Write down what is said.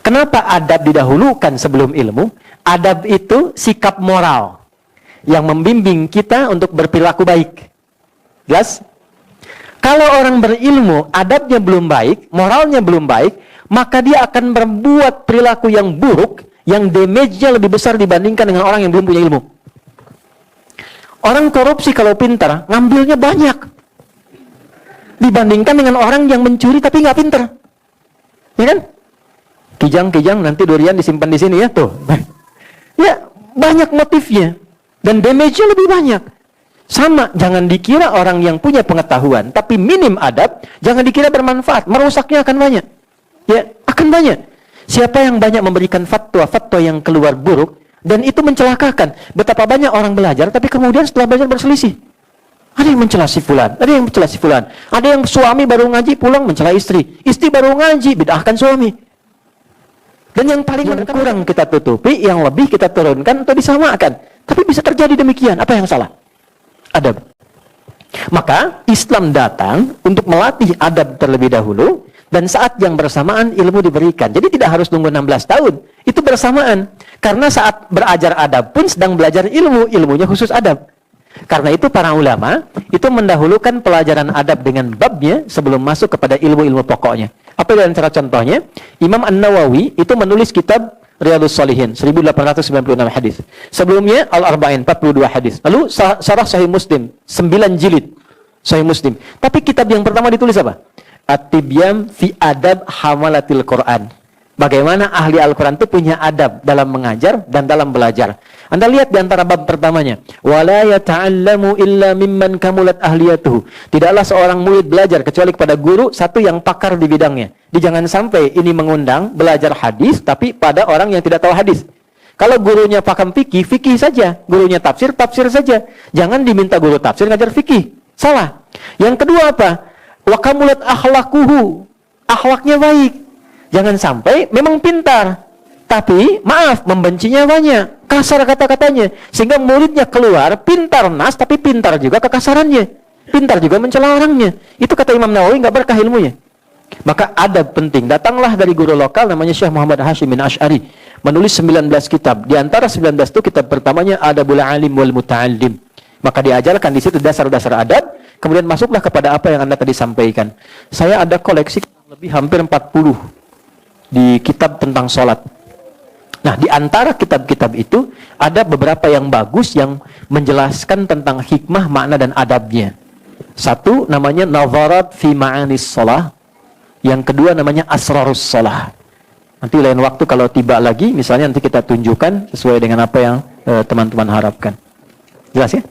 Kenapa adab didahulukan sebelum ilmu? Adab itu sikap moral yang membimbing kita untuk berperilaku baik. Jelas? Kalau orang berilmu, adabnya belum baik, moralnya belum baik, maka dia akan berbuat perilaku yang buruk, yang damage-nya lebih besar dibandingkan dengan orang yang belum punya ilmu. Orang korupsi kalau pintar, ngambilnya banyak. Dibandingkan dengan orang yang mencuri tapi nggak pintar. Ya kan? Kijang-kijang nanti durian disimpan di sini ya, tuh. Ya, banyak motifnya. Dan damage-nya lebih banyak. Sama, jangan dikira orang yang punya pengetahuan, tapi minim adab, jangan dikira bermanfaat. Merusaknya akan banyak. Ya, akan banyak. Siapa yang banyak memberikan fatwa yang keluar buruk, dan itu mencelakakan. Betapa banyak orang belajar, tapi kemudian setelah belajar berselisih. Ada yang mencela si fulan, ada yang mencela si fulan. Ada yang suami baru ngaji, pulang mencela istri. Istri baru ngaji, bid'ahkan suami. Dan yang paling kurang kita tutupi, yang lebih kita turunkan atau disamakan. Tapi bisa terjadi demikian. Apa yang salah? Adab. Maka Islam datang untuk melatih adab terlebih dahulu, dan saat yang bersamaan ilmu diberikan. Jadi tidak harus nunggu 16 tahun. Itu bersamaan. Karena saat berajar adab pun sedang belajar ilmu. Ilmunya khusus adab. Karena itu para ulama itu mendahulukan pelajaran adab dengan babnya sebelum masuk kepada ilmu-ilmu pokoknya. Apa di antara contohnya? Imam An-Nawawi itu menulis kitab Riyadhus Shalihin 1896 hadis. Sebelumnya Al-Arba'in 42 hadis. Lalu Syarah Sahih Muslim 9 jilid Sahih Muslim. Tapi kitab yang pertama ditulis apa? At-Tibyan fi Adab Hamalatil Quran. Bagaimana ahli Al-Quran itu punya adab dalam mengajar dan dalam belajar. Anda lihat di antara bab pertamanya. وَلَا يَتَعَلَّمُ إِلَّا مِمَّنْ كَمُلَتْ أَهْلِيَتُهُ. Tidaklah seorang murid belajar kecuali kepada guru satu yang pakar di bidangnya. Jangan sampai ini mengundang belajar hadis tapi pada orang yang tidak tahu hadis. Kalau gurunya paham fikih, fikih saja. Gurunya tafsir, tafsir saja. Jangan diminta guru tafsir ngajar fikih. Salah. Yang kedua apa? وَكَمُلَتْ أَخْلَقُهُ. Akhlaknya baik. Jangan sampai memang pintar, tapi maaf, membencinya banyak, kasar kata-katanya, sehingga muridnya keluar pintar nas, tapi pintar juga kekasarannya, pintar juga mencela orangnya. Itu kata Imam Nawawi nggak berkah ilmunya. Maka adab penting. Datanglah dari guru lokal namanya Syekh Muhammad Hashim bin Ash'ari, menulis 19 kitab. Di antara 19 itu kitab pertamanya Adabul Alim wal Muta'allim. Maka diajarkan di situ dasar-dasar adab. Kemudian masuklah kepada apa yang Anda tadi sampaikan. Saya ada koleksi lebih hampir 40 di kitab tentang sholat. Nah, di antara kitab-kitab itu ada beberapa yang bagus yang menjelaskan tentang hikmah, makna, dan adabnya. Satu namanya Nazarat fi Ma'anis Sholah. Yang kedua namanya Asrarus Sholah. Nanti lain waktu kalau tiba lagi, misalnya nanti kita tunjukkan sesuai dengan apa yang teman-teman harapkan. Jelas ya?